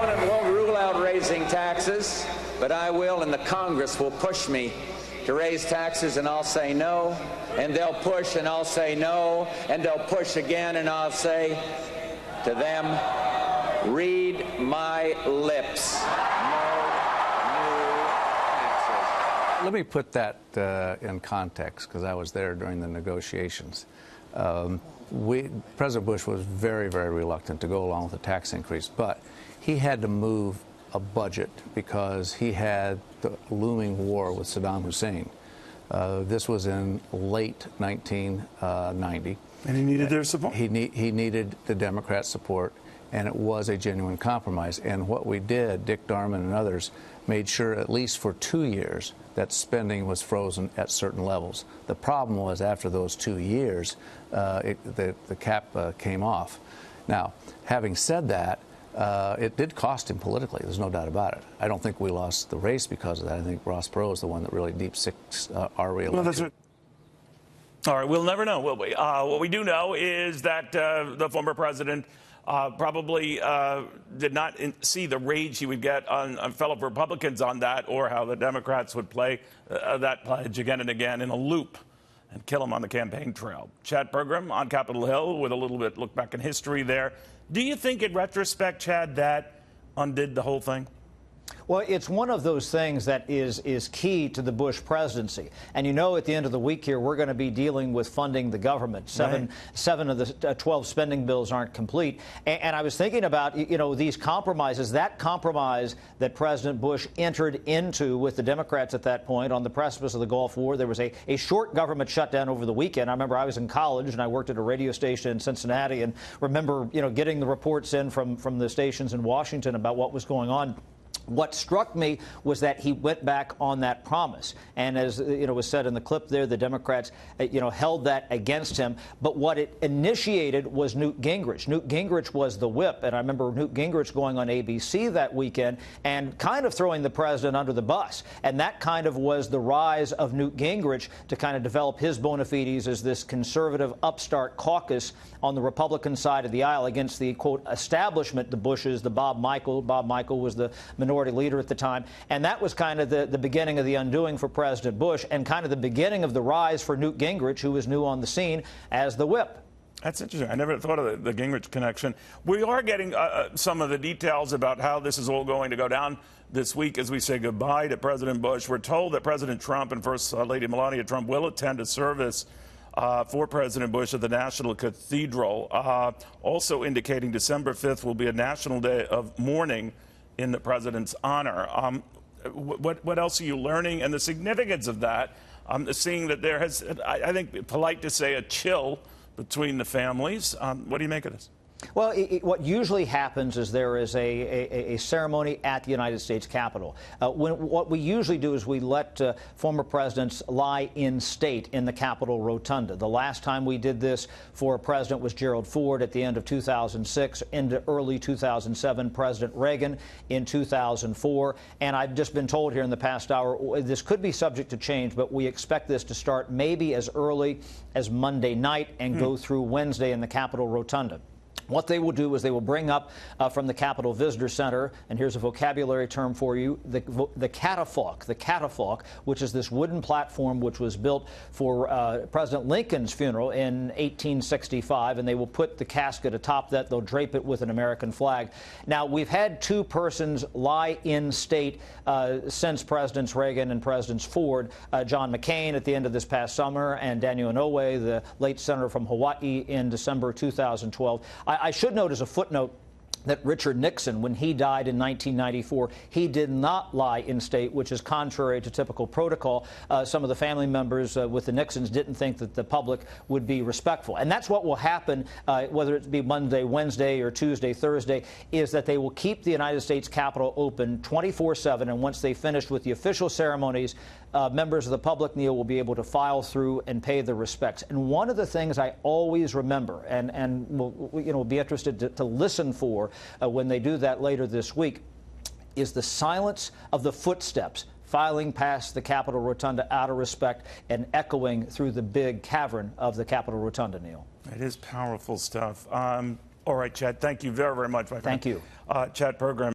opponent won't rule out raising taxes, but I will, and the Congress will push me to raise taxes, and I'll say no, and they'll push, and I'll say no, and they'll push again, and I'll say to them, read my lips. Let me put that in context, because I was there during the negotiations. President Bush was very, very reluctant to go along with the tax increase, but he had to move a budget because he had the looming war with Saddam Hussein. This was in late 1990. And he needed their support. He needed the Democrat support, and it was a genuine compromise. And what we did, Dick Darman and others, made sure at least for 2 years that spending was frozen at certain levels. The problem was after those 2 years, the cap came off. Now, having said that, it did cost him politically. There's no doubt about it. I don't think we lost the race because of that. I think Ross Perot is the one that really deep-six our re-election. Well, that's right. All right, we'll never know, will we? What we do know is that the former president probably did not see the rage he would get on fellow Republicans on that, or how the Democrats would play that pledge again and again in a loop and kill him on the campaign trail. Chad Pergram on Capitol Hill with a little bit look back in history there. Do you think, in retrospect, Chad, that undid the whole thing? Well, it's one of those things that is key to the Bush presidency. And you know, at the end of the week here, we're going to be dealing with funding the government. Seven of the 12 spending bills aren't complete. And I was thinking about, you know, these compromises, that compromise that President Bush entered into with the Democrats at that point on the precipice of the Gulf War. There was a short government shutdown over the weekend. I remember I was in college and I worked at a radio station in Cincinnati, and remember, you know, getting the reports in from the stations in Washington about what was going on. What struck me was that he went back on that promise. And as you know was said in the clip there, the Democrats held that against him. But what it initiated was Newt Gingrich. Newt Gingrich was the whip. And I remember Newt Gingrich going on ABC that weekend and kind of throwing the president under the bus. And that kind of was the rise of Newt Gingrich to kind of develop his bona fides as this conservative upstart caucus on the Republican side of the aisle against the, quote, establishment, the Bushes, the Bob Michael. Bob Michael was the minority leader at the time. And that was kind of the beginning of the undoing for President Bush, and kind of the beginning of the rise for Newt Gingrich, who was new on the scene as the whip. That's interesting. I never thought of the Gingrich connection. We are getting some of the details about how this is all going to go down this week as we say goodbye to President Bush. We're told that President Trump and First Lady Melania Trump will attend a service for President Bush at the National Cathedral, also indicating December 5th will be a national day of mourning in the president's honor. What else are you learning, and the significance of that? Seeing that there has, I think, polite to say, a chill between the families. What do you make of this? Well, what usually happens is there is a ceremony at the United States Capitol. What we usually do is we let former presidents lie in state in the Capitol Rotunda. The last time we did this for a president was Gerald Ford at the end of 2006 into early 2007, President Reagan in 2004. And I've just been told here in the past hour, this could be subject to change, but we expect this to start maybe as early as Monday night and go through Wednesday in the Capitol Rotunda. What they will do is they will bring up from the Capitol Visitor Center, and here's a vocabulary term for you, the catafalque, which is this wooden platform which was built for President Lincoln's funeral in 1865, and they will put the casket atop that. They'll drape it with an American flag. Now, we've had two persons lie in state since Presidents Reagan and Presidents Ford, John McCain at the end of this past summer, and Daniel Inouye, the late senator from Hawaii, in December 2012. I should note as a footnote that Richard Nixon, when he died in 1994, he did not lie in state, which is contrary to typical protocol. Some of the family members with the Nixons didn't think that the public would be respectful. And that's what will happen, whether it be Monday, Wednesday, or Tuesday, Thursday, is that they will keep the United States Capitol open 24/7. And once they finish with the official ceremonies, members of the public, Neil, will be able to file through and pay their respects. And one of the things I always remember, and will be interested to listen for when they do that later this week, is the silence of the footsteps filing past the Capitol Rotunda out of respect and echoing through the big cavern of the Capitol Rotunda, Neil. It is powerful stuff. All right, Chad, thank you very, very much, my friend. Thank you. Chad Pergram.